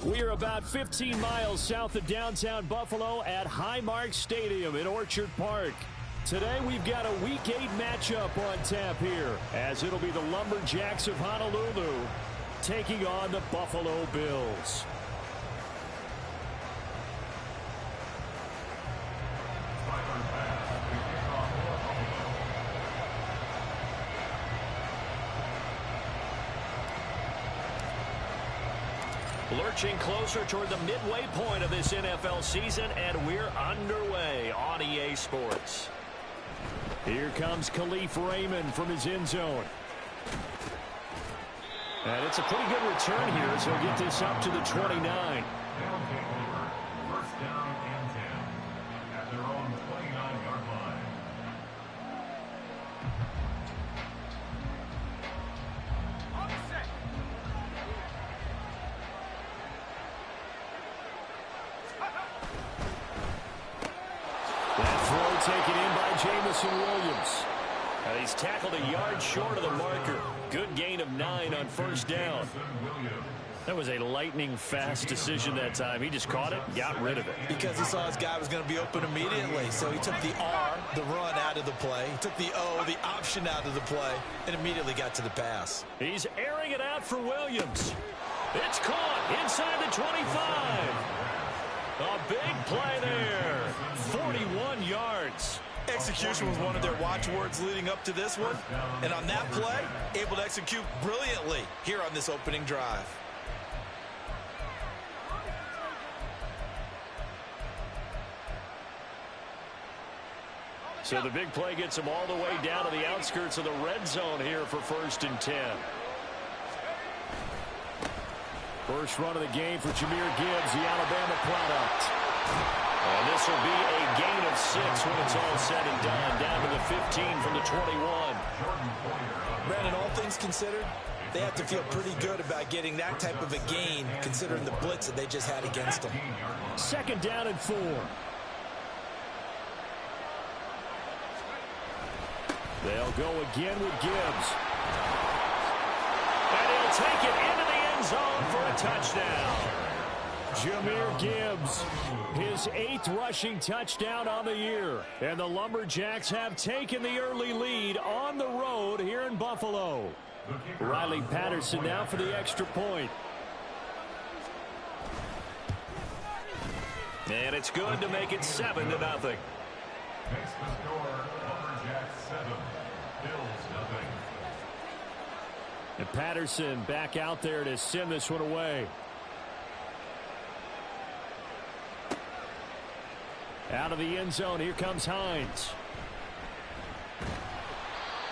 We are about 15 miles south of downtown Buffalo at Highmark Stadium in Orchard Park. Today we've got a Week 8 matchup on tap here, as it'll be the Lumberjacks of Honolulu taking on the Buffalo Bills. Lurching closer toward the midway point of this NFL season, and we're underway on EA Sports. Here comes Khalif Raymond from his end zone. And it's a pretty good return here as he'll get this up to the 29. First down and 10 at their own 29-yard line. That throw taken in by Jamison Williams. He's tackled a yard short of the marker. Good gain of 9 on first down. That was a lightning-fast decision that time. He just caught it, got rid of it. Because he saw his guy was going to be open immediately. So he took the R, the run, out of the play. He took the O, the option, out of the play, and immediately got to the pass. He's airing it out for Williams. It's caught inside the 25. A big play there. 41 yards. Execution was one of their watchwords leading up to this one. And on that play, able to execute brilliantly here on this opening drive. So the big play gets him all the way down to the outskirts of the red zone here for 1st and 10. First run of the game for Jahmyr Gibbs, the Alabama product. And this will be a gain of 6 when it's all said and done. Down to the 15 from the 21. Brandon, all things considered, they have to feel pretty good about getting that type of a gain, considering the blitz that they just had against them. 2nd down and 4. They'll go again with Gibbs. And he'll take it into the end zone for a touchdown. Jahmyr Gibbs, his 8th rushing touchdown on the year. And the Lumberjacks have taken the early lead on the road here in Buffalo. Riley Patterson now for the extra point. And it's good to make it 7-0. Makes the score Lumberjacks 7, Bills 0. And Patterson back out there to send this one away. Out of the end zone, here comes Hines.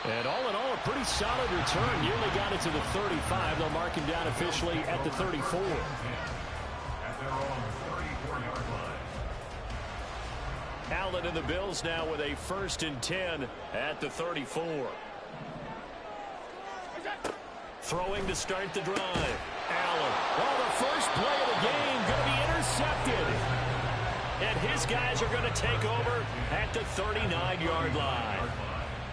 And all in all, a pretty solid return. Nearly got it to the 35. They'll mark him down officially at the 34. At their own 34-yard line. Allen and the Bills now with a 1st and 10 at the 34. Throwing to start the drive. Allen. Oh, the first play of the game going to be intercepted. And his guys are going to take over at the 39-yard line.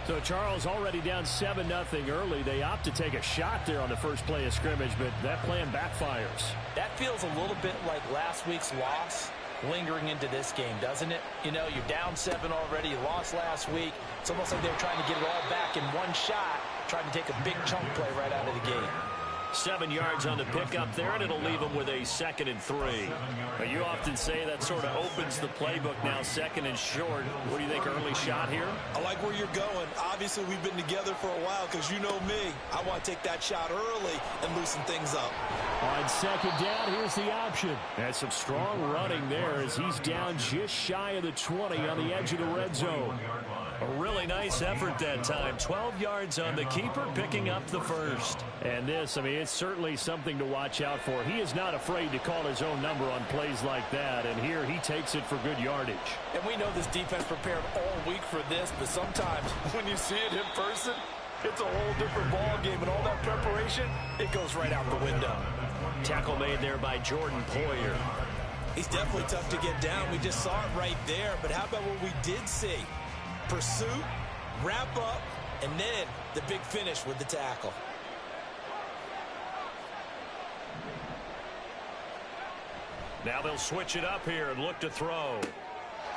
So Charles already down 7-0 early. They opt to take a shot there on the first play of scrimmage, but that plan backfires. That feels a little bit like last week's loss lingering into this game, doesn't it? You know, you're down 7 already. You lost last week. It's almost like they're trying to get it all back in one shot, trying to take a big chunk play right out of the gate. 7 yards on the pickup there, and it'll leave them with a 2nd and 3. But you often say that sort of opens the playbook now, 2nd and short. What do you think, early shot here? I like where you're going. Obviously, we've been together for a while because you know me. I want to take that shot early and loosen things up. On 2nd down, here's the option. And some strong running there as he's down just shy of the 20 on the edge of the red zone. A really nice effort that time. 12 yards on the keeper, picking up the 1st. And this, I mean, it's certainly something to watch out for. He is not afraid to call his own number on plays like that, and here he takes it for good yardage. And we know this defense prepared all week for this, but sometimes when you see it in person, it's a whole different ball game, and all that preparation, it goes right out the window. Tackle made there by Jordan Poyer. He's definitely tough to get down. We just saw it right there, but how about what we did see? Pursuit, wrap up, and then the big finish with the tackle. Now they'll switch it up here and look to throw.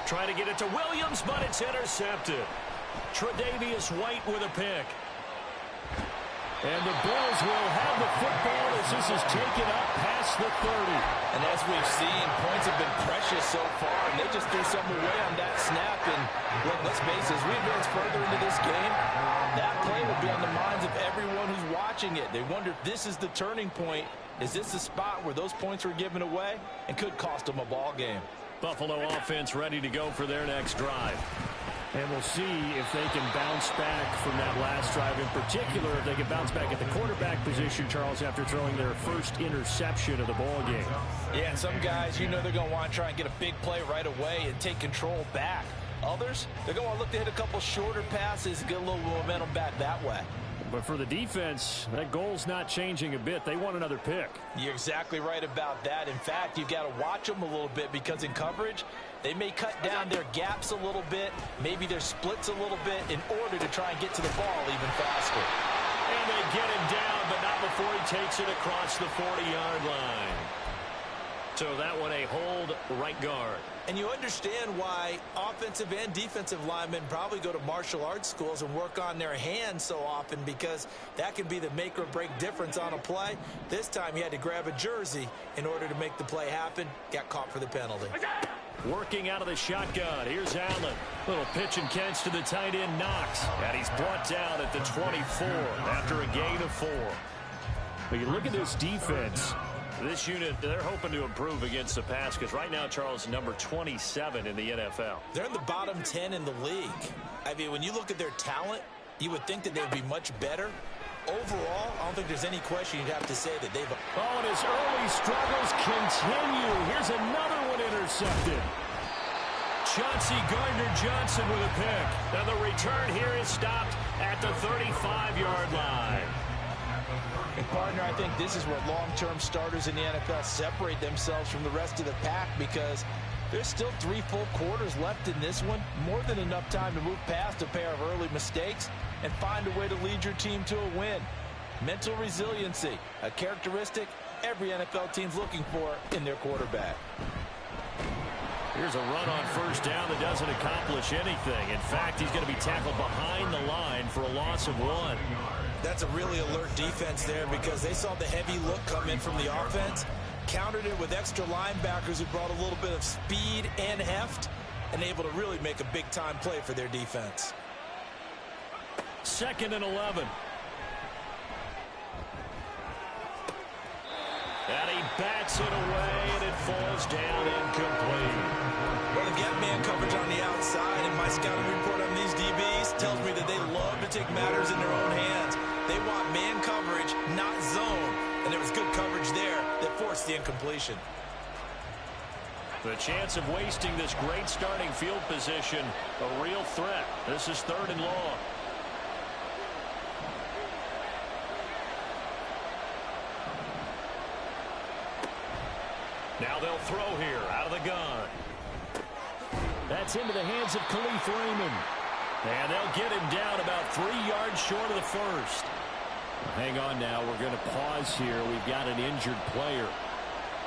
Trying to get it to Williams, but it's intercepted. Tre'Davious White with a pick. And the Bills will have the football as this is taken up past the 30. And as we've seen, points have been precious so far, and they just threw something away on that snap. And look, let's face it, as we advance further into this game, that play will be on the minds of everyone who's watching it. They wonder if this is the turning point. Is this the spot where those points were given away and could cost them a ball game? Buffalo offense ready to go for their next drive. And we'll see if they can bounce back from that last drive. In particular, if they can bounce back at the quarterback position, Charles, after throwing their first interception of the ball game. Yeah, and some guys, you know they're going to want to try and get a big play right away and take control back. Others, they're going to want to look to hit a couple shorter passes and get a little momentum back that way. But for the defense, that goal's not changing a bit. They want another pick. You're exactly right about that. In fact, you've got to watch them a little bit because in coverage, they may cut down their gaps a little bit, maybe their splits a little bit in order to try and get to the ball even faster. And they get him down, but not before he takes it across the 40-yard line. So that one a hold right guard. And you understand why offensive and defensive linemen probably go to martial arts schools and work on their hands so often, because that can be the make or break difference on a play. This time he had to grab a jersey in order to make the play happen. Got caught for the penalty. Working out of the shotgun. Here's Allen. Little pitch and catch to the tight end, Knox. And he's brought down at the 24 after a gain of 4. But you look at this defense. This unit, they're hoping to improve against the pass because right now, Charles, number 27 in the NFL. They're in the bottom 10 in the league. I mean, when you look at their talent, you would think that they'd be much better. Overall, I don't think there's any question you'd have to say that they've... Oh, and his early struggles continue. Here's another one intercepted. Chauncey Gardner-Johnson with a pick. And the return here is stopped at the 35-yard line. And partner, I think this is where long-term starters in the NFL separate themselves from the rest of the pack, because there's still 3 full quarters left in this one. More than enough time to move past a pair of early mistakes and find a way to lead your team to a win. Mental resiliency, a characteristic every NFL team's looking for in their quarterback. Here's a run on first down that doesn't accomplish anything. In fact, he's going to be tackled behind the line for a loss of 1. That's a really alert defense there, because they saw the heavy look come in from the offense, countered it with extra linebackers who brought a little bit of speed and heft, and able to really make a big-time play for their defense. 2nd and 11. And he bats it away, and it falls down incomplete. Well, they've got man coverage on the outside, and my scouting report on these DBs tells me that they love to take matters in their own hands. They want man coverage, not zone. And there was good coverage there that forced the incompletion. The chance of wasting this great starting field position, a real threat. This is 3rd and long. Now they'll throw here out of the gun. That's into the hands of Khalif Raymond. And they'll get him down about 3 yards short of the first. Hang on now. We're going to pause here. We've got an injured player.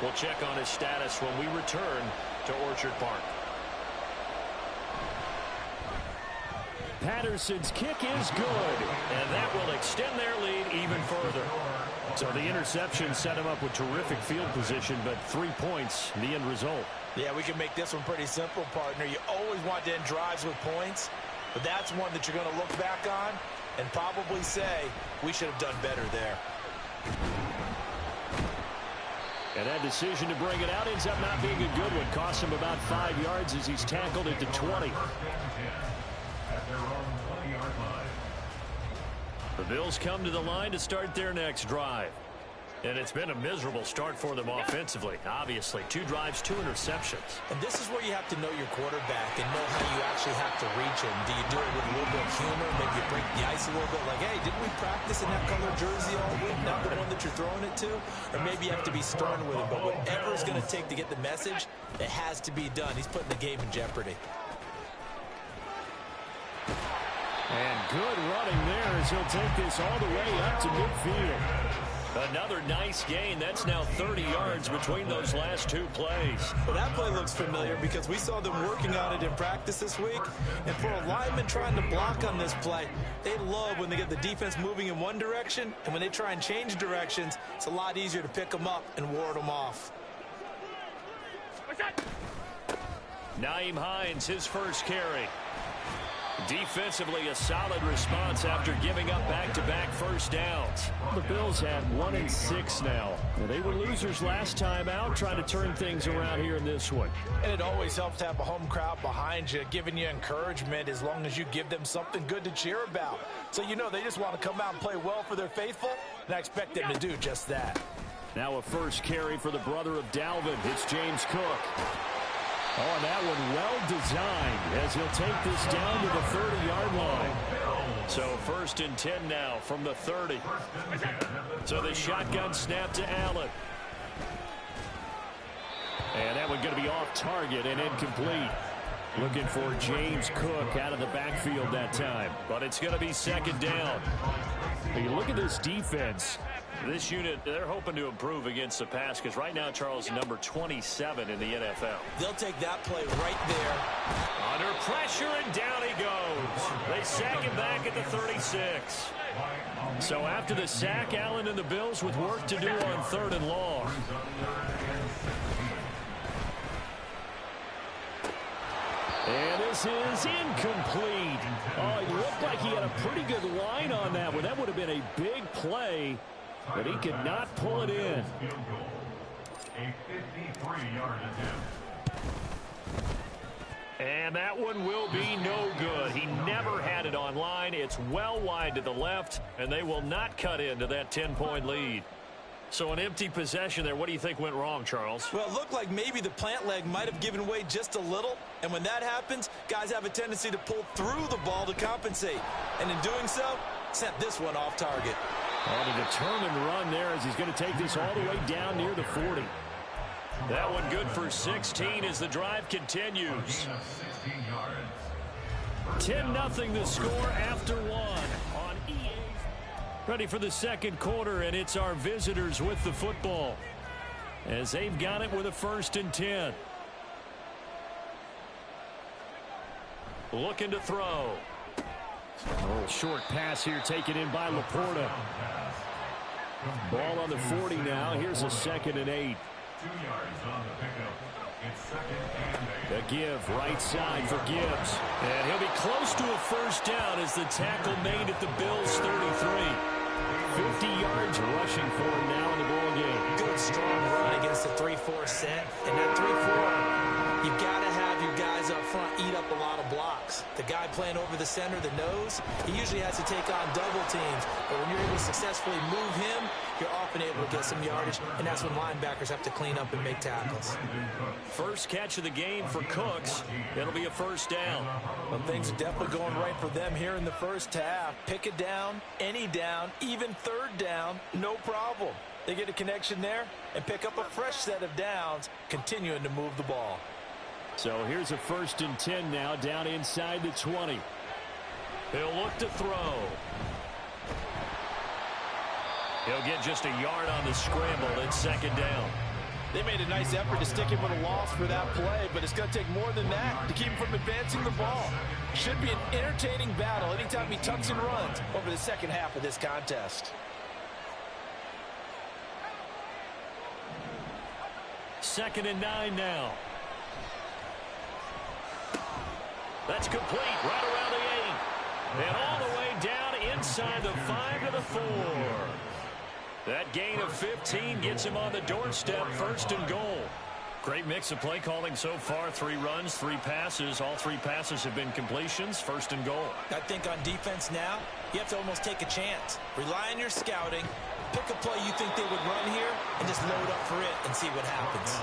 We'll check on his status when we return to Orchard Park. Patterson's kick is good, and that will extend their lead even further. So the interception set him up with terrific field position, but 3 points, the end result. Yeah, we can make this one pretty simple, partner. You always want to end drives with points, but that's one that you're going to look back on and probably say, we should have done better there. And that decision to bring it out ends up not being a good one. Costs him about 5 yards as he's tackled at the 20. The Bills come to the line to start their next drive. And it's been a miserable start for them offensively. Obviously, 2 drives, 2 interceptions. And this is where you have to know your quarterback and know how you actually have to reach him. Do you do it with a little bit of humor? Maybe you break the ice a little bit, like, hey, didn't we practice in that color jersey all week? Not the one that you're throwing it to? Or maybe you have to be stern with him. But whatever it's going to take to get the message, it has to be done. He's putting the game in jeopardy. And good running there as he'll take this all the way up to midfield. Another nice gain. That's now 30 yards between those last two plays. Well, that play looks familiar because we saw them working on it in practice this week. And for a lineman trying to block on this play, they love when they get the defense moving in one direction. And when they try and change directions, it's a lot easier to pick them up and ward them off. Nyheim Hines, his first carry. Defensively, a solid response after giving up back-to-back first downs. The Bills have 1-6 now. They were losers last time out, trying to turn things around here in this one. And it always helps to have a home crowd behind you, giving you encouragement as long as you give them something good to cheer about. So you know they just want to come out and play well for their faithful, and I expect them to do just that. Now a first carry for the brother of Dalvin. It's James Cook. Oh, and that one well designed as he'll take this down to the 30-yard line. So 1st and 10 now from the 30. So the shotgun snap to Allen. And that one going to be off target and incomplete. Looking for James Cook out of the backfield that time. But it's going to be 2nd down. When you look at this defense, this unit, they're hoping to improve against the pass because right now, Charles, number 27 in the NFL. They'll take that play right there. Under pressure, and down he goes. They sack him back at the 36. So after the sack, Allen and the Bills with work to do on 3rd and long. And this is incomplete. Oh, it looked like he had a pretty good line on that one. That would have been a big play, but he could not pull it in. A 53-yard attempt. And that one will be no good. He never had it on line. It's well wide to the left, and they will not cut into that 10-point lead. So an empty possession there. What do you think went wrong, Charles? Well, it looked like maybe the plant leg might have given way just a little. And when that happens, guys have a tendency to pull through the ball to compensate. And in doing so, sent this one off target. On a determined run there as he's going to take this all the way down near the 40. That one good for 16 as the drive continues. 10-0 the score after one on EA. Ready for the second quarter, and it's our visitors with the football as they've got it with a 1st and 10. Looking to throw. A little short pass here taken in by Laporta. Ball on the 40 now. Here's a 2nd and 8. 2 yards on the pickup. It's 2nd and 8. The give right side for Gibbs. And he'll be close to a first down as the tackle made at the Bills' 33. 50 yards rushing for him now in the ball game. Good, strong run against the 3-4 set. And that 3-4, you've got to have your guys up front eat up a lot of blocks. The guy playing over the center, the nose, he usually has to take on double teams. But when you're able to successfully move him, you're often able to get some yardage, and that's when linebackers have to clean up and make tackles. First catch of the game for Cooks. It'll be a first down. Well, things are definitely going right for them here in the first half. Pick it down, any down, even 3rd down, no problem. They get a connection there and pick up a fresh set of downs, continuing to move the ball. So here's a 1st and 10 now down inside the 20. He'll look to throw. He'll get just a yard on the scramble. It's 2nd down. They made a nice effort to stick him with a loss for that play, but it's going to take more than that to keep him from advancing the ball. Should be an entertaining battle anytime he tucks and runs over the second half of this contest. 2nd and 9 now. That's complete right around the 8. And all the way down inside the 5 to the 4. That gain of 15 gets him on the doorstep, 1st and goal. Great mix of play calling so far. 3 runs, 3 passes. All 3 passes have been completions, 1st and goal. I think on defense now, you have to almost take a chance. Rely on your scouting. Pick a play you think they would run here and just load up for it and see what happens.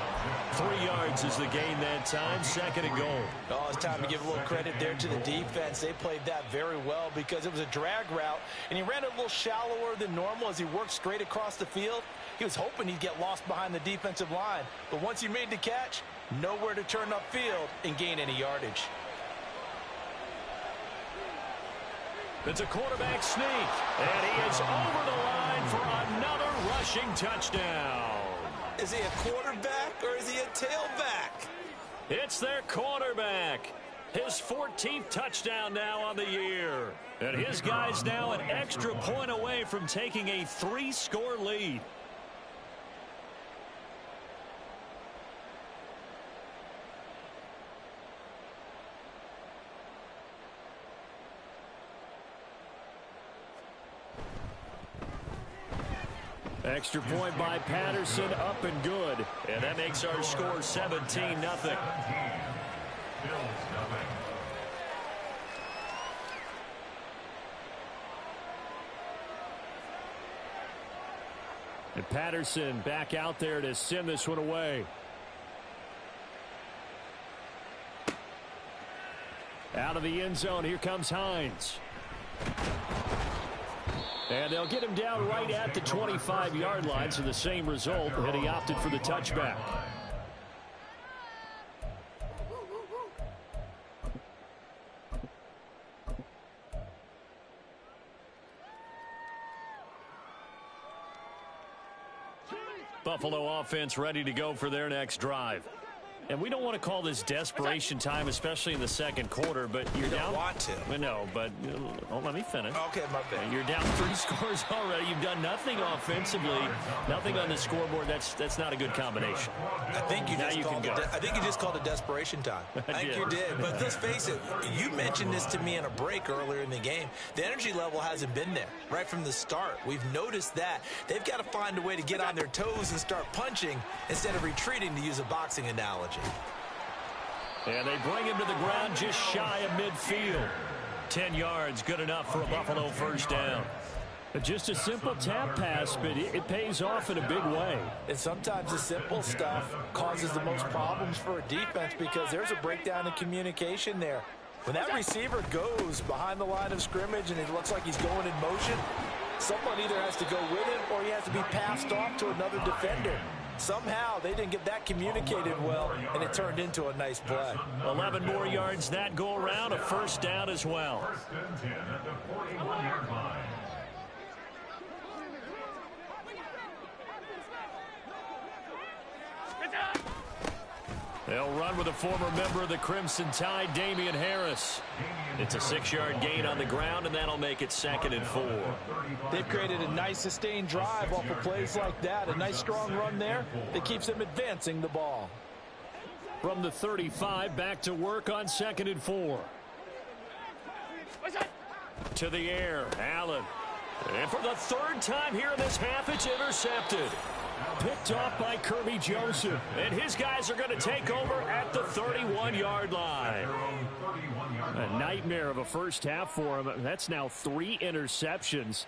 3 yards is the gain that time, 2nd and goal. Oh, it's time to give a little credit there to the defense. They played that very well because it was a drag route, and he ran it a little shallower than normal as he worked straight across the field. He was hoping he'd get lost behind the defensive line, but once he made the catch, nowhere to turn upfield and gain any yardage. It's a quarterback sneak, and he is over the line for another rushing touchdown. Is he a quarterback or is he a tailback? It's their quarterback. His 14th touchdown now on the year. And his guys now an extra point away from taking a 3-score lead. Extra point by Patterson, up and good. And that makes our score 17-0. And Patterson back out there to send this one away. Out of the end zone, here comes Hines. And they'll get him down right at the 25-yard line, so the same result, and he opted for the touchback. Buffalo offense ready to go for their next drive. And we don't want to call this desperation time, especially in the second quarter, but you're down. You don't want to. No, but let me finish. Okay, my bad. You're down 3 scores already. You've done nothing offensively, nothing on the scoreboard. That's not a good combination. I think you just called it desperation time. I think you did. But let's face it, you mentioned this to me in a break earlier in the game. The energy level hasn't been there right from the start. We've noticed that. They've got to find a way to get on their toes and start punching instead of retreating, to use a boxing analogy. And they bring him to the ground just shy of midfield. 10 yards, good enough for a Buffalo first down. Just a simple tap pass, but it pays off in a big way. And sometimes the simple stuff causes the most problems for a defense because there's a breakdown in communication there. When that receiver goes behind the line of scrimmage and it looks like he's going in motion, someone either has to go with him or he has to be passed off to another defender. Somehow they didn't get that communicated well, and it turned into a nice play. 11 more yards that go around, a first down as well. First and 10 at the 41-yard line. They'll run with a former member of the Crimson Tide, Damian Harris. It's a 6-yard gain on the ground, and that'll make it 2nd and 4. They've created a nice sustained drive off of plays like that. A nice strong run there that keeps them advancing the ball. From the 35, back to work on 2nd and 4. To the air, Allen. And for the 3rd time here in this half, it's intercepted. Picked off by Kirby Joseph. And his guys are going to take over at the 31-yard line. A nightmare of a first half for him. That's now 3 interceptions.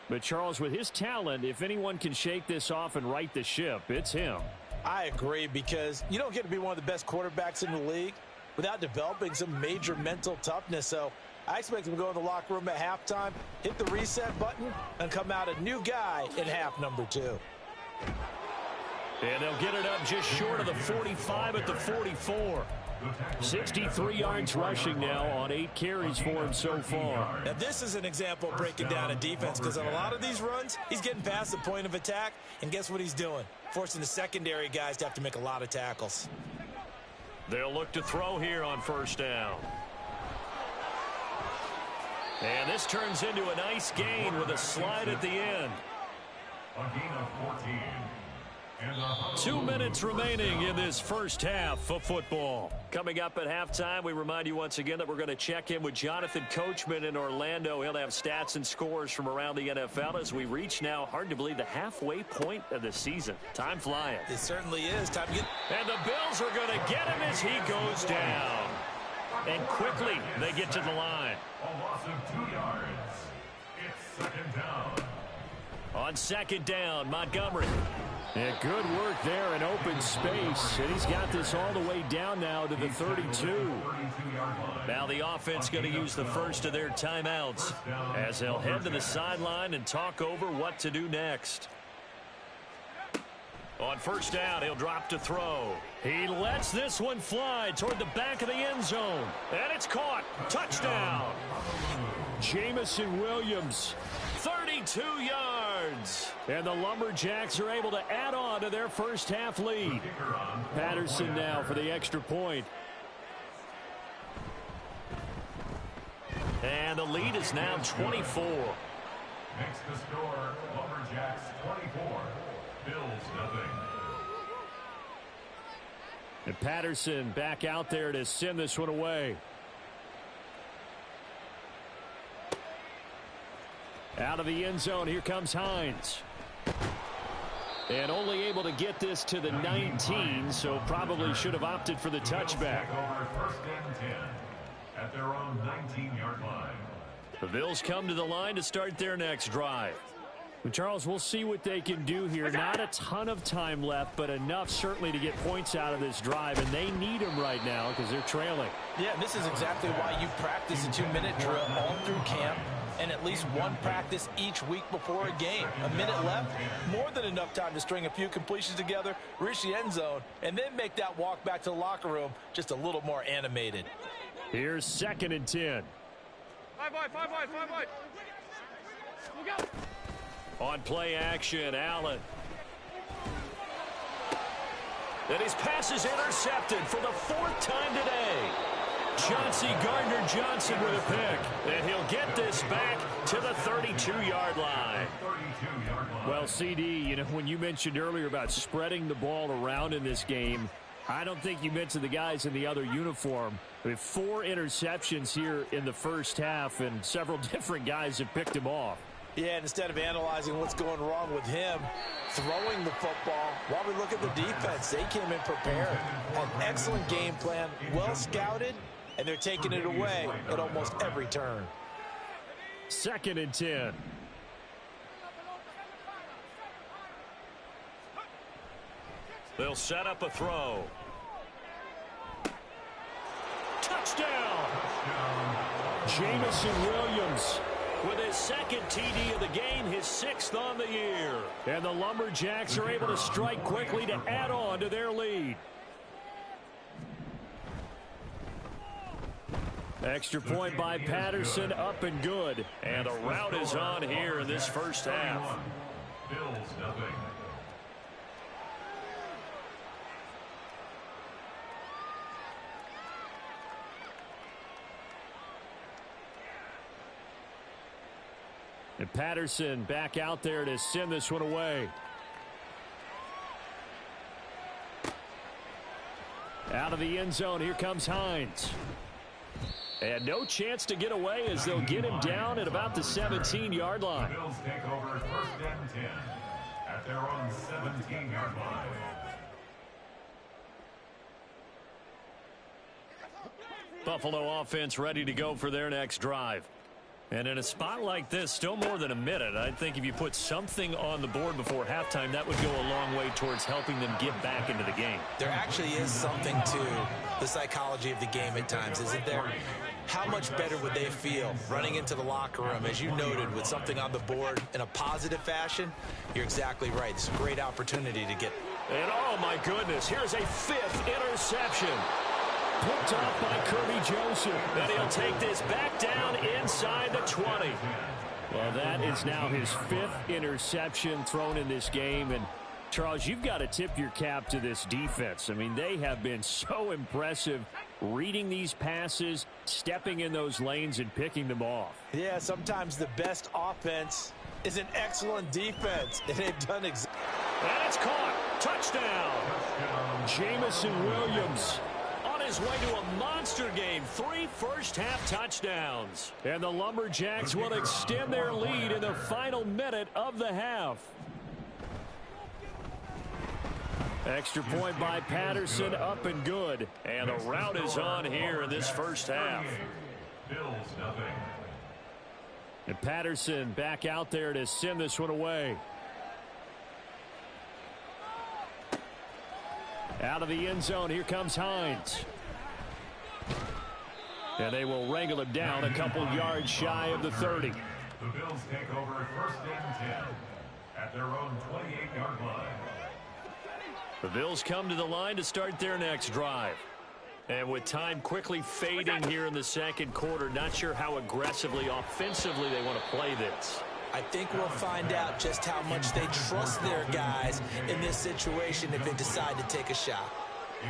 But Charles, with his talent, if anyone can shake this off and right the ship, it's him. I agree, because you don't get to be one of the best quarterbacks in the league without developing some major mental toughness. So I expect him to go in the locker room at halftime, hit the reset button, and come out a new guy in half number 2. And they'll get it up just short of the 45 at the 44. 63 yards rushing now on 8 carries for him so far. Now this is an example of breaking down a defense, because on a lot of these runs, he's getting past the point of attack, and guess what he's doing? Forcing the secondary guys to have to make a lot of tackles. They'll look to throw here on first down. And this turns into a nice gain with a slide at the end. A gain of 14. 2 minutes remaining in this first half of football. Coming up at halftime, we remind you once again that we're going to check in with Jonathan Coachman in Orlando. He'll have stats and scores from around the NFL as we reach now, hard to believe, the halfway point of the season. Time flying. It certainly is. Time to get... And the Bills are going to get him as he goes down. And quickly, they get to the line. A loss of 2 yards. It's 2nd down. On 2nd down, Montgomery. Yeah, good work there in open space. And he's got this all the way down now to the 32. Now the offense going to use the first of their timeouts as they'll head to the sideline and talk over what to do next. On first down, he'll drop to throw. He lets this one fly toward the back of the end zone. And it's caught. Touchdown. Jamison Williams, 32 yards. yards. And the Lumberjacks are able to add on to their first half lead. Patterson now for the extra point. And the lead is now 24. Makes the score Lumberjacks 24, Bills nothing. And Patterson back out there to send this one away. Out of the end zone, here comes Hines. And only able to get this to the 19, so probably should have opted for the touchback. First and 10 at their own 19-yard line. The Bills come to the line to start their next drive. Well, Charles, we'll see what they can do here. Not a ton of time left, but enough certainly to get points out of this drive, and they need them right now because they're trailing. Yeah, this is exactly why you practice a 2-minute drill all through camp and at least one practice each week before a game. A minute left, more than enough time to string a few completions together, reach the end zone, and then make that walk back to the locker room just a little more animated. Here's 2nd and 10. 5 wide. Look out. On play action, Allen. And his pass is intercepted for the 4th time today. Chauncey Gardner-Johnson with a pick. And he'll get this back to the 32-yard line. Well, CD, you know, when you mentioned earlier about spreading the ball around in this game, I don't think you mentioned the guys in the other uniform. We have 4 interceptions here in the first half, and several different guys have picked him off. Yeah, and instead of analyzing what's going wrong with him throwing the football, while we look at the defense, they came in prepared. An excellent game plan, well scouted, and they're taking it away at almost every turn. 2nd and 10. They'll set up a throw. Touchdown! Jamison Williams with his 2nd TD of the game, his 6th on the year. And the Lumberjacks are able to strike quickly to add on to their lead. Extra point by Patterson, up and good. And a rout is on here in this first half. Bills nothing. And Patterson back out there to send this one away. Out of the end zone, here comes Hines. And no chance to get away as they'll get him down at about the 17-yard line. The Bills take over 1st and 10 at their own 17-yard line. Buffalo offense ready to go for their next drive. And in a spot like this, still more than a minute, I think if you put something on the board before halftime, that would go a long way towards helping them get back into the game. There actually is something to the psychology of the game at times, isn't there? How much better would they feel running into the locker room, as you noted, with something on the board in a positive fashion? You're exactly right. It's a great opportunity to get. And oh my goodness, here's a 5th interception. Picked off by Kirby Joseph. And he'll take this back down inside the 20. Well, that is now his 5th interception thrown in this game. And Charles, you've got to tip your cap to this defense. I mean, they have been so impressive reading these passes, stepping in those lanes, and picking them off. Yeah, sometimes the best offense is an excellent defense. And they've done exactly. And it's caught. Touchdown. Jamison Williams on his way to a monster game. 3 first-half touchdowns. And the Lumberjacks will extend their lead in the final minute of the half. Extra point by Patterson, up and good. And the rout is on here in this first half. Bills nothing. And Patterson back out there to send this one away. Out of the end zone, here comes Hines. And they will wrangle him down a couple yards shy of the 30. The Bills take over 1st and 10 at their own 28-yard line. The Bills come to the line to start their next drive. And with time quickly fading here in the second quarter, not sure how aggressively, offensively they want to play this. I think we'll find out just how much they trust their guys in this situation if they decide to take a shot.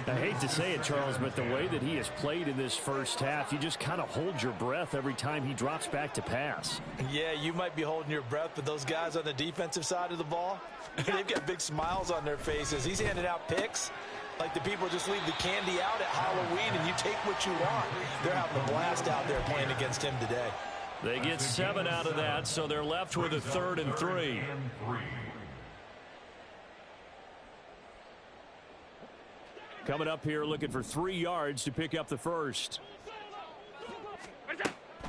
I hate to say it, Charles, but the way that he has played in this first half, you just kind of hold your breath every time he drops back to pass. Yeah, you might be holding your breath, but those guys on the defensive side of the ball, they've got big smiles on their faces. He's handing out picks like the people just leave the candy out at Halloween and you take what you want. They're having a blast out there playing against him today. They get 7 out of that, so they're left with a 3rd and 3. Coming up here looking for 3 yards to pick up the first.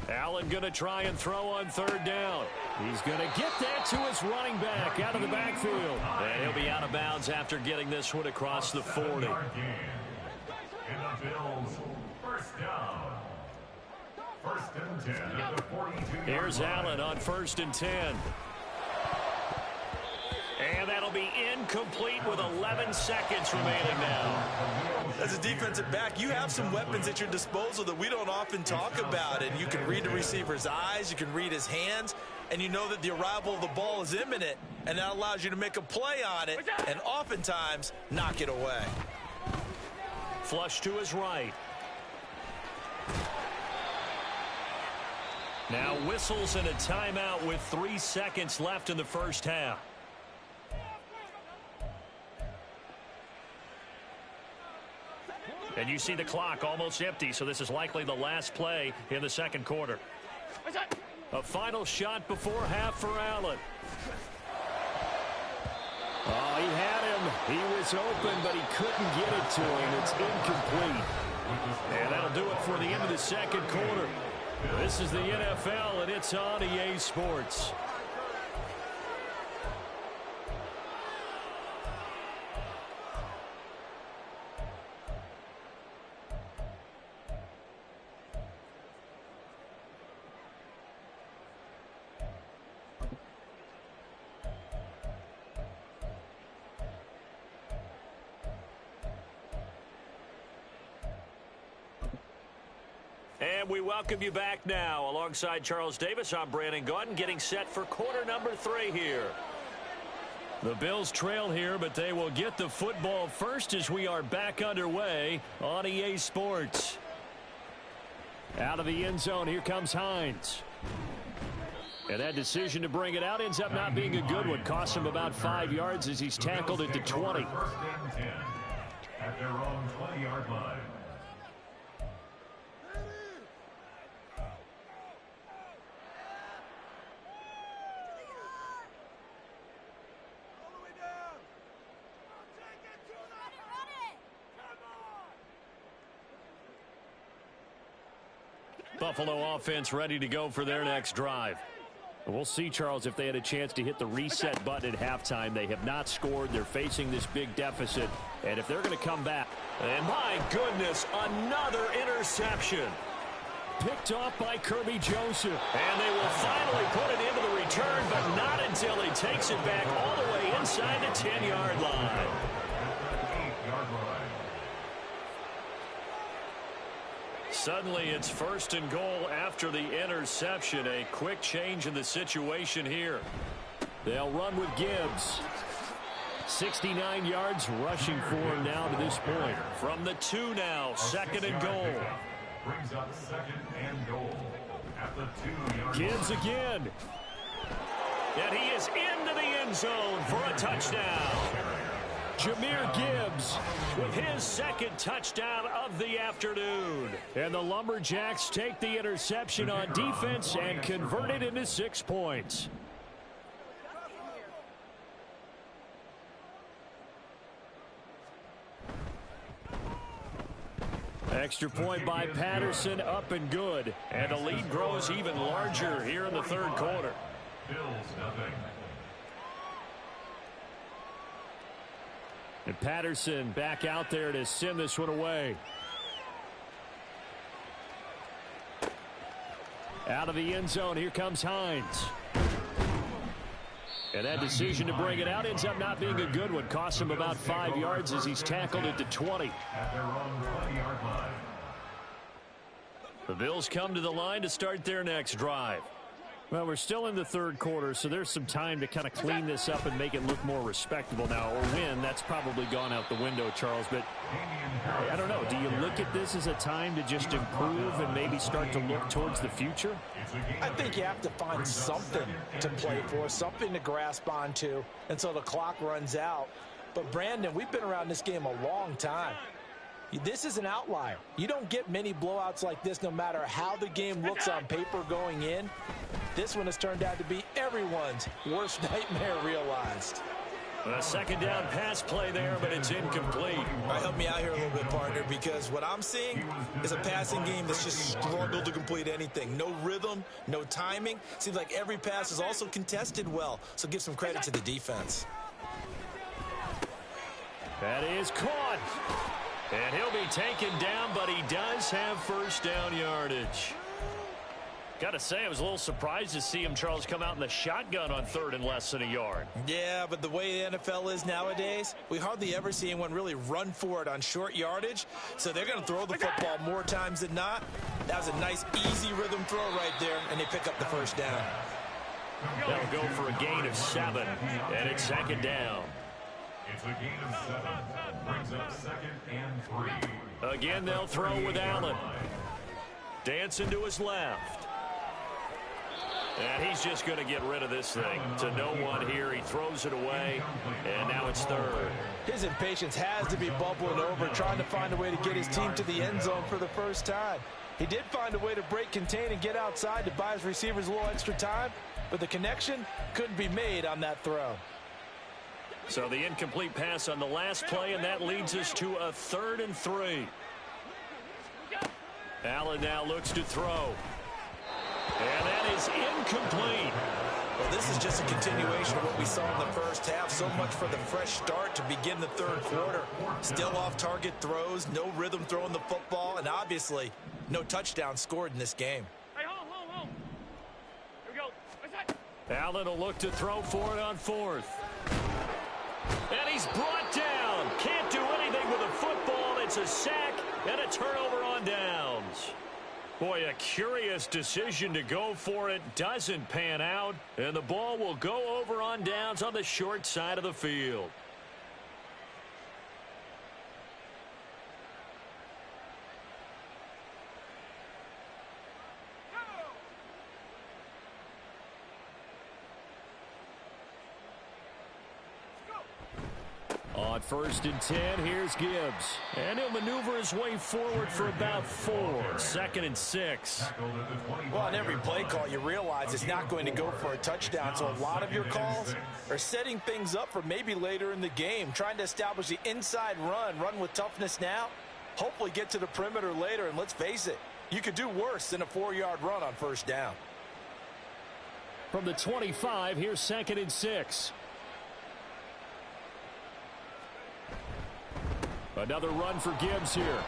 Allen going to try and throw on 3rd down. He's going to get that to his running back out of the backfield. And he'll be out of bounds after getting this one across the 40. And the Bills, first down. 1st and 10 at the 42-yard Here's line. Allen on 1st and 10. And that'll be incomplete with 11 seconds remaining now. As a defensive back, you have some weapons at your disposal that we don't often talk about. And you can read the receiver's eyes, you can read his hands, and you know that the arrival of the ball is imminent. And that allows you to make a play on it and oftentimes knock it away. Flush to his right. Now whistles and a timeout with 3 seconds left in the first half. And you see the clock almost empty, so this is likely the last play in the second quarter. A final shot before half for Allen. Oh, he had him. He was open, but he couldn't get it to him. It's incomplete. And that'll do it for the end of the second quarter. This is the NFL, and it's on EA Sports. And we welcome you back now. Alongside Charles Davis, I'm Brandon Gaudin, getting set for quarter number 3 here. The Bills trail here, but they will get the football first as we are back underway on EA Sports. Out of the end zone, here comes Hines. And that decision to bring it out ends up not being a good one. Costs him about 5 yards as he's tackled at the 20. 1st and 10 at their own 20-yard line. Buffalo offense ready to go for their next drive. We'll see, Charles, if they had a chance to hit the reset button at halftime. They have not scored. They're facing this big deficit. And if they're going to come back, and my goodness, another interception. Picked off by Kirby Joseph. And they will finally put it into the return, but not until he takes it back all the way inside the 10-yard line. Suddenly, it's 1st and goal after the interception. A quick change in the situation here. They'll run with Gibbs. 69 yards rushing for him now to this point. From the 2 now, 2nd and goal. Brings up 2nd and goal at the 2-yard line. Gibbs again. And he is into the end zone for a touchdown. Jahmyr Gibbs with his 2nd touchdown of the afternoon. And the Lumberjacks take the interception on defense and convert it into 6 points. Extra point by Patterson, up and good. And the lead grows even larger here in the 3rd quarter. Bills nothing. And Patterson back out there to send this one away. Out of the end zone, here comes Hines. And that decision to bring it out ends up not being a good one. Costs him about 5 yards as he's tackled at the 20. At their own 20-yard line. The Bills come to the line to start their next drive. Well, we're still in the third quarter, so there's some time to kind of clean this up and make it look more respectable now. Or win, that's probably gone out the window, Charles. But I don't know. Do you look at this as a time to just improve and maybe start to look towards the future? I think you have to find something to play for, something to grasp onto until the clock runs out. But, Brandon, we've been around this game a long time. This is an outlier. You don't get many blowouts like this no matter how the game looks on paper going in. This one has turned out to be everyone's worst nightmare realized. A second down pass play there, but it's incomplete. All right, help me out here a little bit, partner, because what I'm seeing is a passing game that's just struggled to complete anything. No rhythm, no timing. Seems like every pass is also contested well, so give some credit to the defense. That is caught. And he'll be taken down, but he does have first down yardage. Got to say, I was a little surprised to see him, Charles, come out in the shotgun on third and less than a yard. Yeah, but the way the NFL is nowadays, we hardly ever see anyone really run for it on short yardage. So they're going to throw the football more times than not. That was a nice, easy rhythm throw right there, and they pick up the first down. They'll go for a gain of 7, and it's second down. It's a gain of 7. Brings up second and 3. Again, they'll throw with Allen. Dancing to his left. And he's just going to get rid of this thing. To no one here. He throws it away, and now it's third. His impatience has to be bubbling over, trying to find a way to get his team to the end zone for the first time. He did find a way to break contain and get outside to buy his receivers a little extra time, but the connection couldn't be made on that throw. So the incomplete pass on the last play, and that leads us to a 3rd and 3. Allen now looks to throw. And that is incomplete. Well, this is just a continuation of what we saw in the first half. So much for the fresh start to begin the third quarter. Still off-target throws, no rhythm throwing the football, and obviously no touchdown scored in this game. Hey, hold. Here we go. Allen will look to throw for it on 4th. And he's brought down. Can't do anything with a football. It's a sack and a turnover on downs. Boy, a curious decision to go for it. Doesn't pan out. And the ball will go over on downs on the short side of the field. On 1st and 10, here's Gibbs. And he'll maneuver his way forward for about 4. 2nd and 6. Well, on every play call, you realize it's not going to go for a touchdown. So a lot of your calls are setting things up for maybe later in the game, trying to establish the inside run with toughness now, hopefully get to the perimeter later. And let's face it, you could do worse than a 4-yard run on first down. From the 25, here's 2nd and 6. Another run for Gibbs here.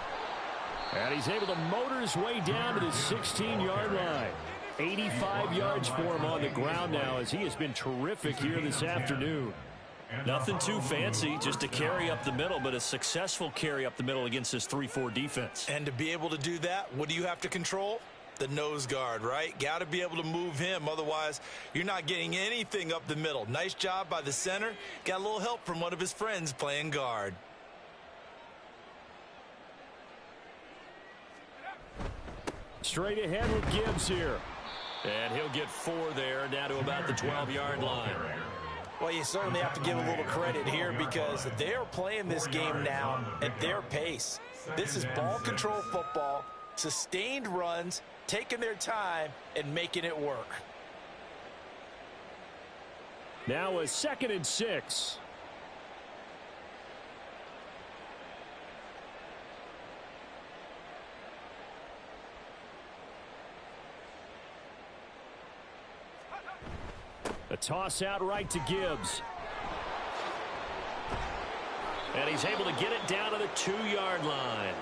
And he's able to motor his way down to the 16-yard line. 85 yards for him on the ground now, as he has been terrific here this afternoon. Nothing too fancy, just a carry up the middle, but a successful carry up the middle against this 3-4 defense. And to be able to do that, what do you have to control? The nose guard, right? Got to be able to move him. Otherwise, you're not getting anything up the middle. Nice job by the center. Got a little help from one of his friends playing guard. Straight ahead with Gibbs here. And he'll get 4 there, down to about the 12-yard line. Well, you certainly have to give a little credit here because they're playing this game now at their pace. This is ball control football, sustained runs, taking their time, and making it work. Now a 2nd and 6. A toss out right to Gibbs. And he's able to get it down to the 2-yard line.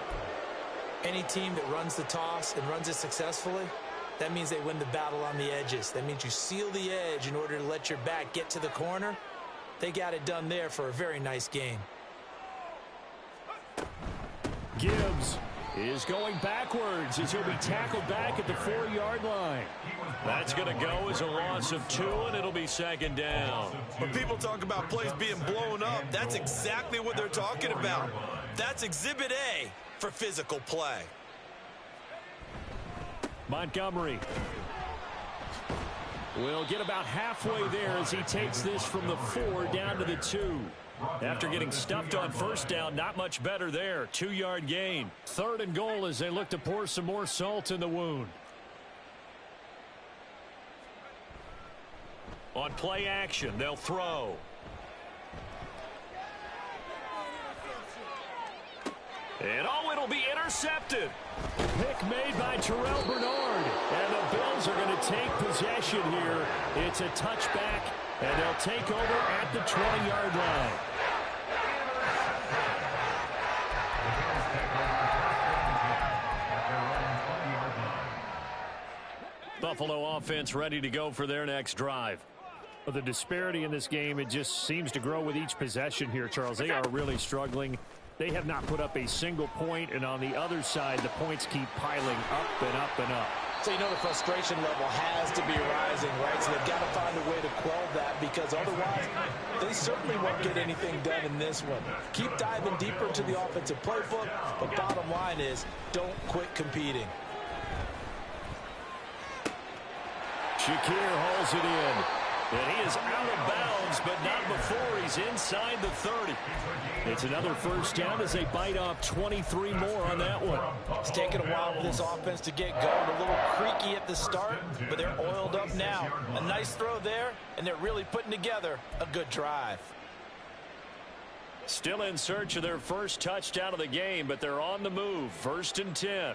Any team that runs the toss and runs it successfully, that means they win the battle on the edges. That means you seal the edge in order to let your back get to the corner. They got it done there for a very nice game. Gibbs is going backwards as he'll be tackled back at the 4-yard line. That's going to go as a loss of 2, and it'll be second down. When people talk about plays being blown up, that's exactly what they're talking about. That's Exhibit A for physical play. Montgomery will get about halfway there as he takes this from the 4 down to the 2. After getting stuffed on first down, not much better there. 2-yard gain. 3rd and goal as they look to pour some more salt in the wound. On play action, they'll throw. And it'll be intercepted. Pick made by Terrell Bernard. And the Bills are going to take possession here. It's a touchback, and they'll take over at the 20-yard line. Buffalo offense ready to go for their next drive. Well, the disparity in this game, it just seems to grow with each possession here, Charles. They are really struggling. They have not put up a single point, and on the other side, the points keep piling up and up and up. So, the frustration level has to be rising, right? So they've got to find a way to quell that, because otherwise they certainly won't get anything done in this one. Keep diving deeper into the offensive playbook, but bottom line is don't quit competing. Shakir hauls it in. And he is out of bounds, but not before he's inside the 30. It's another first down as they bite off 23 more on that one. It's taken a while for this offense to get going. A little creaky at the start, but they're oiled up now. A nice throw there, and they're really putting together a good drive. Still in search of their first touchdown of the game, but they're on the move. 1st and 10.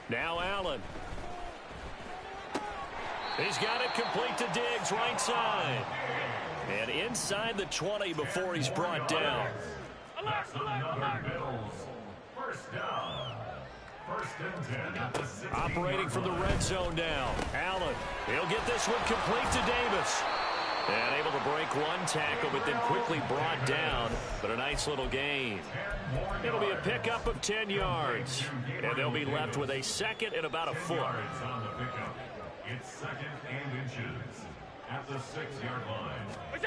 Now Allen. He's got it complete to Diggs, right side. And inside the 20 before he's brought down. That's another Bills. First down. 1st and 10 at the 6. Operating from the red zone now. Allen. He'll get this one complete to Davis. And able to break one tackle, but then quickly brought down. But a nice little gain. It'll be a pickup of 10 yards. And they'll be left with a 2nd and about a foot. It's 2nd and inches at the 6-yard line.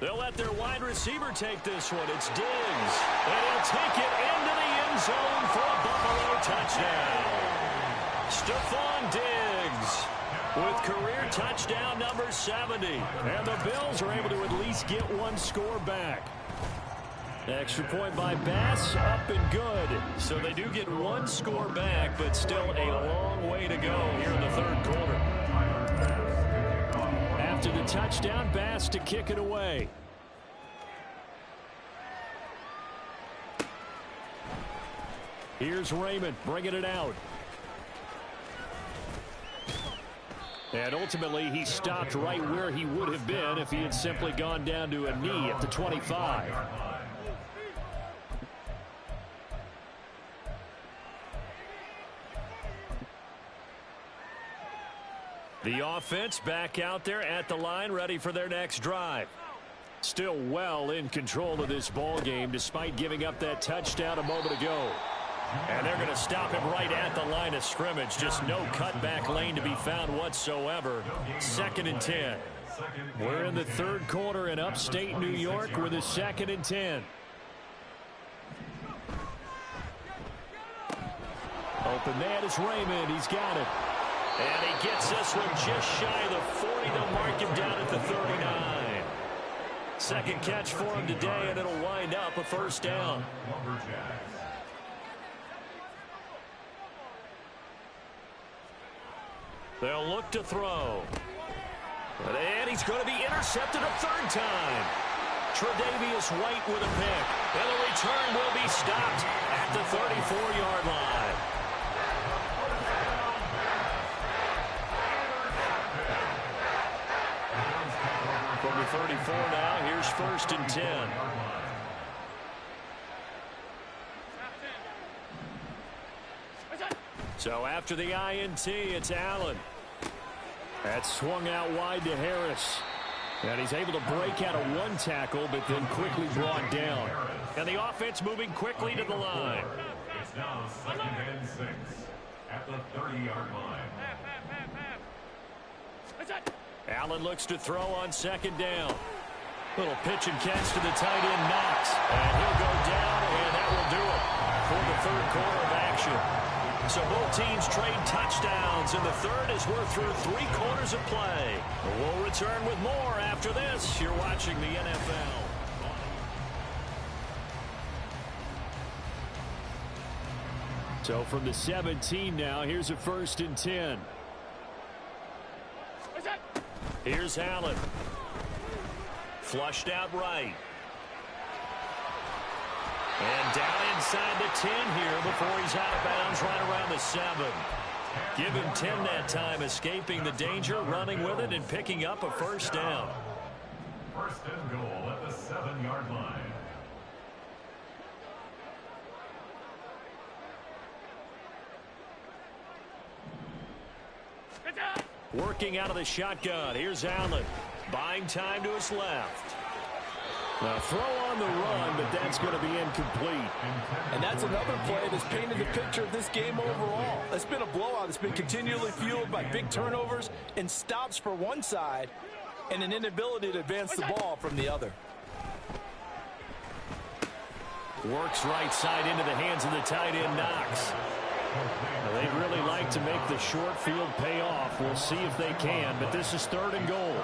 They'll let their wide receiver take this one. It's Diggs. And he'll take it into the end zone for a Buffalo touchdown. Stephon Diggs with career touchdown number 70. And the Bills are able to at least get one score back. Extra point by Bass, up and good. So they do get one score back, but still a long way to go here in the 3rd quarter. After the touchdown, Bass to kick it away. Here's Raymond bringing it out. And ultimately, he stopped right where he would have been if he had simply gone down to a knee at the 25. The offense back out there at the line, ready for their next drive. Still well in control of this ball game, despite giving up that touchdown a moment ago. And they're going to stop him right at the line of scrimmage. Just no cutback lane to be found whatsoever. 2nd and 10. We're in the 3rd quarter in upstate New York with a 2nd and 10. Open man is Raymond. He's got it. And he gets this one just shy of the 40. They'll mark him down at the 39. 2nd catch for him today, and it'll wind up a first down. They'll look to throw. And he's going to be intercepted a 3rd time. Tre'Davious White with a pick. And the return will be stopped at the 34-yard line. From the 34 now, here's 1st and 10. So after the INT, it's Allen. That swung out wide to Harris. And he's able to break out of one tackle, but then quickly brought down. And the offense moving quickly to the line. It's now 2nd and 6 at the 30-yard line. Allen looks to throw on 2nd down. Little pitch and catch to the tight end, Knox. And he'll go down, and that will do it for the 3rd quarter of action. So both teams trade touchdowns, and the 3rd as we're through 3 quarters of play. We'll return with more after this. You're watching the NFL. So from the 17 now, here's a 1st and 10. Here's Allen. Flushed out right. And down inside the 10 here before he's out of bounds right around the 7. Give him 10 that time, escaping the danger, running with it, and picking up a 1st down. 1st and goal at the 7-yard line. Working out of the shotgun. Here's Allen. Buying time to his left. Now throw on the run, but that's going to be incomplete. And that's another play that's painted the picture of this game overall. It's been a blowout. It's been continually fueled by big turnovers and stops for one side and an inability to advance the ball from the other. Works right side into the hands of the tight end, Knox. Now, they'd really like to make the short field pay off. We'll see if they can, but this is 3rd and goal.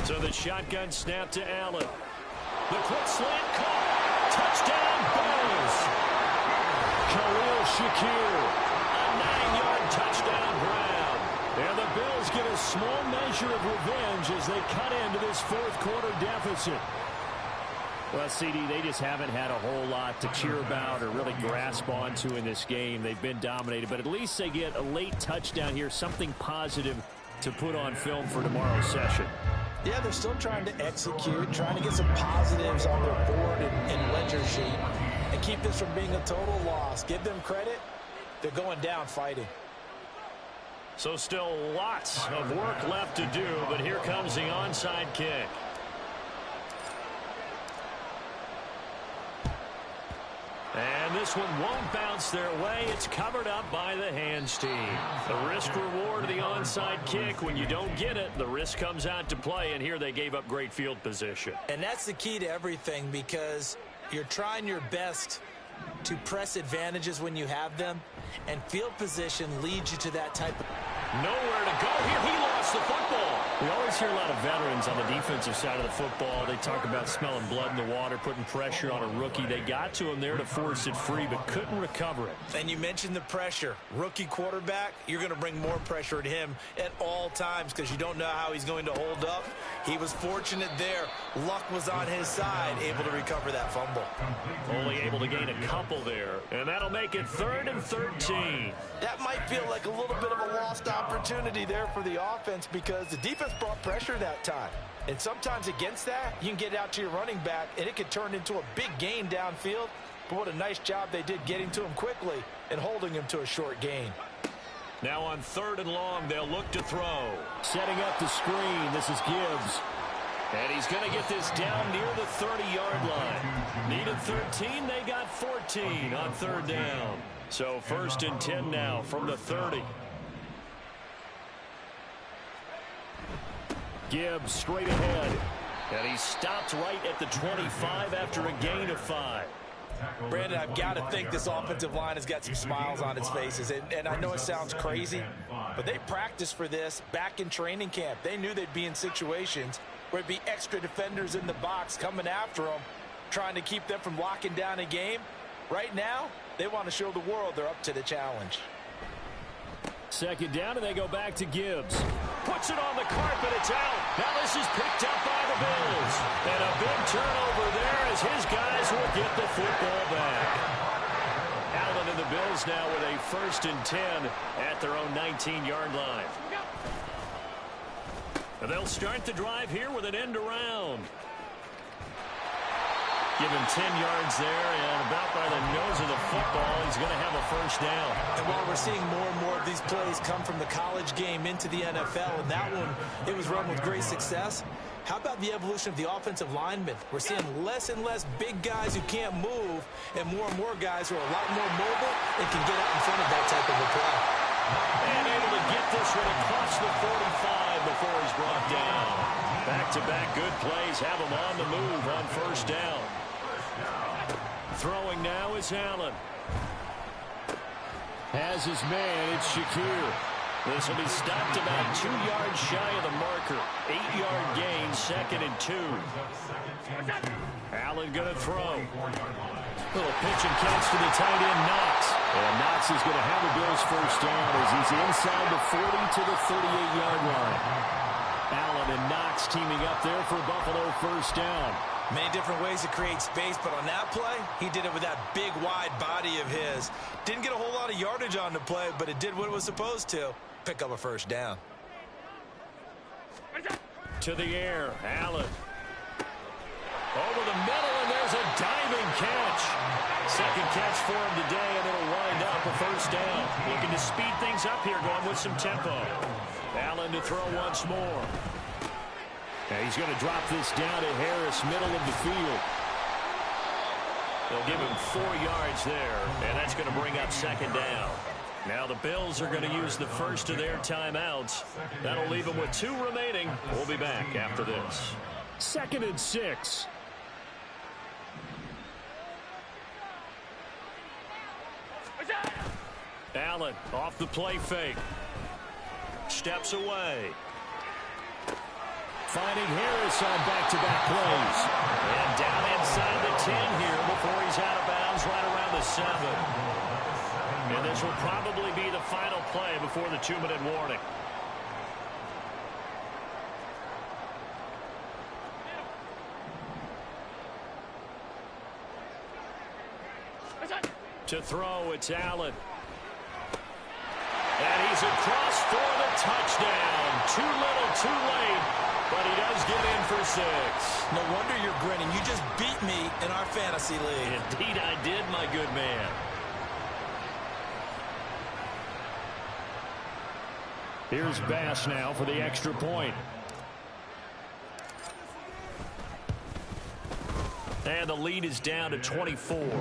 So the shotgun snap to Allen. The quick slant caught. Touchdown, Bills. Khalil Shakir. A 9-yard touchdown grab. And the Bills get a small measure of revenge as they cut into this 4th quarter deficit. Well, CD, they just haven't had a whole lot to cheer about or really grasp onto in this game. They've been dominated, but at least they get a late touchdown here, something positive to put on film for tomorrow's session. Yeah, they're still trying to execute, trying to get some positives on their board and ledger sheet and keep this from being a total loss. Give them credit. They're going down fighting. So still lots of work left to do, but here comes the onside kick. And this one won't bounce their way. It's covered up by the hands team. The risk reward of the onside kick. When you don't get it, the risk comes out to play, and here they gave up great field position. And that's the key to everything, because you're trying your best to press advantages when you have them, and field position leads you to that type of... Nowhere to go here. He lost the football. We always hear a lot of veterans on the defensive side of the football. They talk about smelling blood in the water, putting pressure on a rookie. They got to him there to force it free, but couldn't recover it. And you mentioned the pressure. Rookie quarterback, you're going to bring more pressure at him at all times because you don't know how he's going to hold up. He was fortunate there. Luck was on his side, able to recover that fumble. Only able to gain a couple there, and that'll make it 3rd and 13. That might feel like a little bit of a lost opportunity there for the offense because the defense brought pressure that time. And sometimes against that, you can get out to your running back, and it could turn into a big gain downfield. But what a nice job they did getting to him quickly and holding him to a short gain. Now on 3rd and long, they'll look to throw. Setting up the screen, this is Gibbs. And he's going to get this down near the 30-yard line. Needed 13, they got 14 on 3rd down. So 1st and 10 now from the 30. Gibbs straight ahead. And he stopped right at the 25 after a gain of 5. Brandon, I've got to think this offensive line has got some smiles on its faces. And I know it sounds crazy, but they practiced for this back in training camp. They knew they'd be in situations where it'd be extra defenders in the box coming after them, trying to keep them from locking down a game. Right now, they want to show the world they're up to the challenge. 2nd down, and they go back to Gibbs. Puts it on the carpet. It's out. Now this is picked up by the Bills. And a big turnover there as his guys will get the football back. Allen and the Bills now with a 1st and 10 at their own 19-yard line. And they'll start the drive here with an end around. Give him 10 yards there, and about by the nose of the football, he's going to have a first down. And while we're seeing more and more of these plays come from the college game into the NFL, and that one, it was run with great success, how about the evolution of the offensive linemen? We're seeing less and less big guys who can't move, and more guys who are a lot more mobile and can get out in front of that type of a play. And able to get this one across the 45 before he's brought down. Back-to-back good plays have him on the move on first down. Throwing now is Allen. Has his man, it's Shakir. This will be stopped about 2 yards shy of the marker. 8-yard gain, 2nd and 2. Allen going to throw. Little pitch and catch to the tight end, Knox. And Knox is going to have the Bills first down as he's inside the 40 to the 38-yard line. Allen and Knox teaming up there for Buffalo first down. Many different ways to create space, but on that play, he did it with that big, wide body of his. Didn't get a whole lot of yardage on the play, but it did what it was supposed to. Pick up a first down. To the air, Allen. Over the middle, and there's a diving catch. Second catch for him today, and it'll wind up a first down. Looking to speed things up here, going with some tempo. Allen to throw once more. And he's going to drop this down to Harris, middle of the field. They'll give him 4 yards there, and that's going to bring up second down. Now the Bills are going to use the first of their timeouts. That'll leave them with 2 remaining. We'll be back after this. 2nd and 6. Allen off the play fake. Steps away. Finding Harris on back-to-back plays. And down inside the 10 here before he's out of bounds right around the 7. And this will probably be the final play before the 2-minute warning. To throw, it's Allen. And he's across for the touchdown. Too little, too late, but he does get in for 6. No wonder you're grinning. You just beat me in our fantasy league. Indeed I did, my good man. Here's Bass now for the extra point. And the lead is down to 24. Makes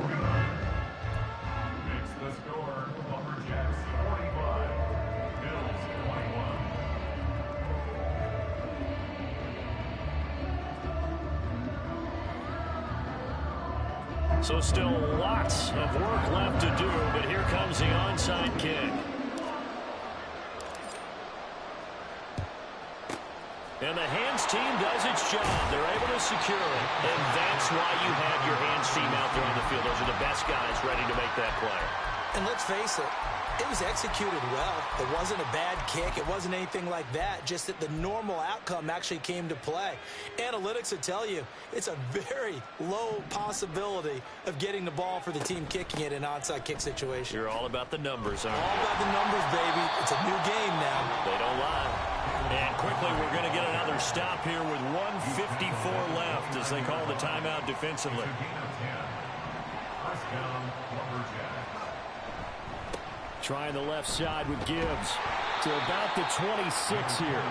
the score, Lumberjacks 45, Bills 21. So still lots of work left to do, but here comes the onside kick. And the hands team does its job. They're able to secure it. And that's why you have your hands team out there on the field. Those are the best guys ready to make that play. And let's face it, it was executed well. It wasn't a bad kick. It wasn't anything like that. Just that the normal outcome actually came to play. Analytics will tell you it's a very low possibility of getting the ball for the team kicking it in an onside kick situation. You're all about the numbers, aren't you? All about the numbers, baby. It's a new game now. They don't lie. And quickly, we're going to get another stop here with 1:54 left as they call the timeout defensively. First down, Lumberjacks. Trying the left side with Gibbs to about the 26 here.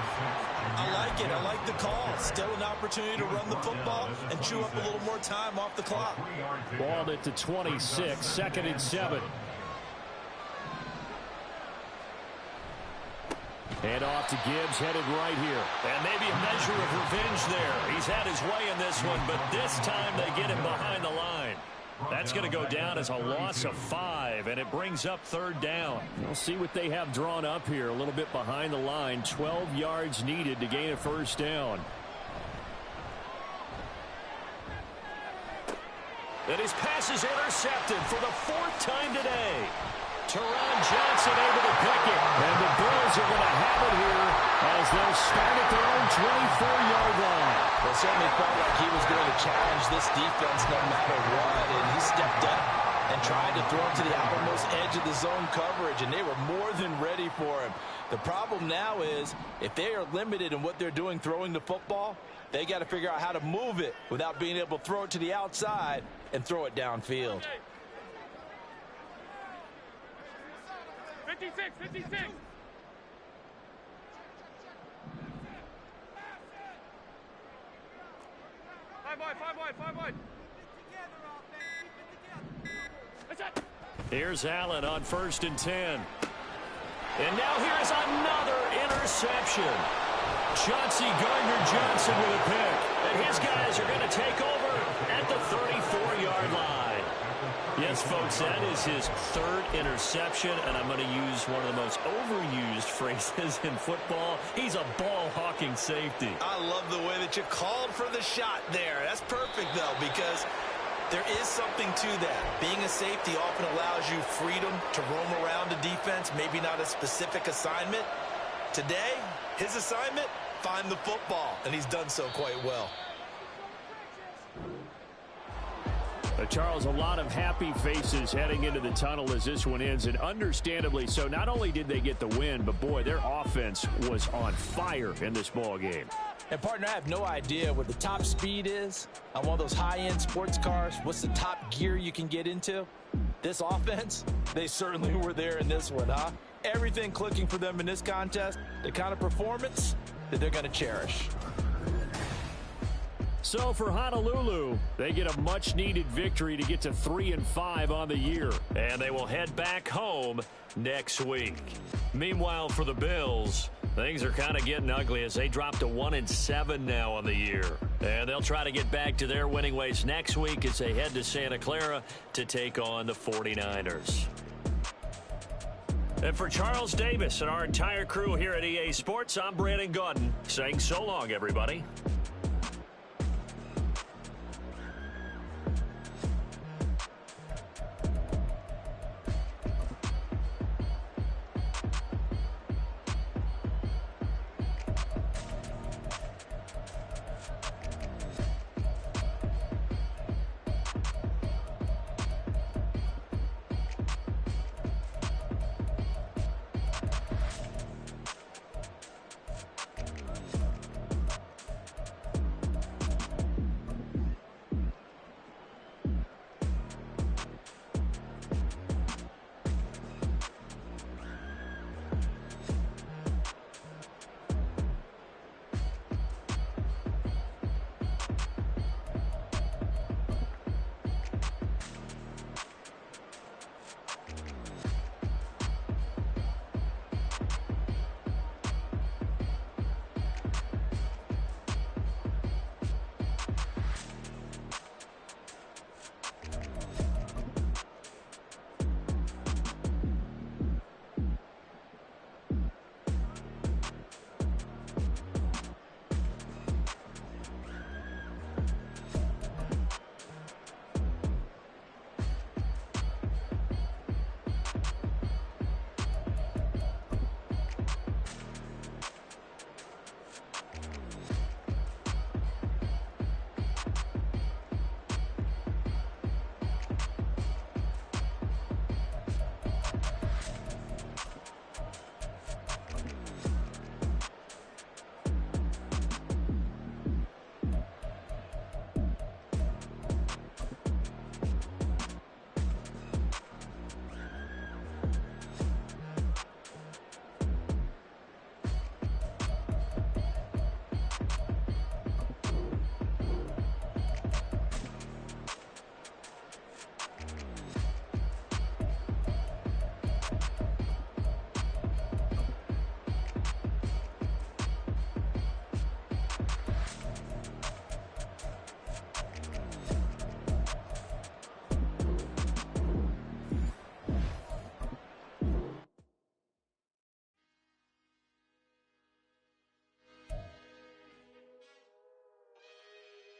I like it. I like the call. Still an opportunity to run the football and chew up a little more time off the clock. Balled at the 26, 2nd and 7. And off to Gibbs, headed right here. And maybe a measure of revenge there. He's had his way in this one, but this time they get him behind the line. That's going to go down as a loss of 5, and it brings up 3rd down. We'll see what they have drawn up here. A little bit behind the line. 12 yards needed to gain a first down. And his pass is intercepted for the 4th time today. Teron Johnson able to pick it. And the Bills are going to have it here as they'll start at their own 24-yard line. It certainly felt like he was going to challenge this defense no matter what, and he stepped up. and tried to throw him to the outermost edge of the zone coverage, and they were more than ready for him. The problem now is if they are limited in what they're doing throwing the football, they got to figure out how to move it without being able to throw it to the outside and throw it downfield. 56, 56. Five wide. That's it. Here's Allen on 1st and 10. And now here's another interception. Chauncey Gardner-Johnson with a pick. And his guys are going to take over at the 34-yard line. Yes, folks, that is his 3rd interception, and I'm going to use one of the most overused phrases in football. He's a ball-hawking safety. I love the way that you called for the shot there. That's perfect, though, because there is something to that. Being a safety often allows you freedom to roam around a defense, maybe not a specific assignment. Today, his assignment, find the football, and he's done so quite well. Charles, a lot of happy faces heading into the tunnel as this one ends, and understandably so. Not only did they get the win, but, boy, their offense was on fire in this ball game. And, partner, I have no idea what the top speed is on one of those high-end sports cars. What's the top gear you can get into? This offense, they certainly were there in this one, huh? Everything clicking for them in this contest, the kind of performance that they're going to cherish. So for Honolulu, they get a much-needed victory to get to 3-5 on the year. And they will head back home next week. Meanwhile, for the Bills, things are kind of getting ugly as they drop to 1-7 now on the year. And they'll try to get back to their winning ways next week as they head to Santa Clara to take on the 49ers. And for Charles Davis and our entire crew here at EA Sports, I'm Brandon Gaudin saying so long, everybody.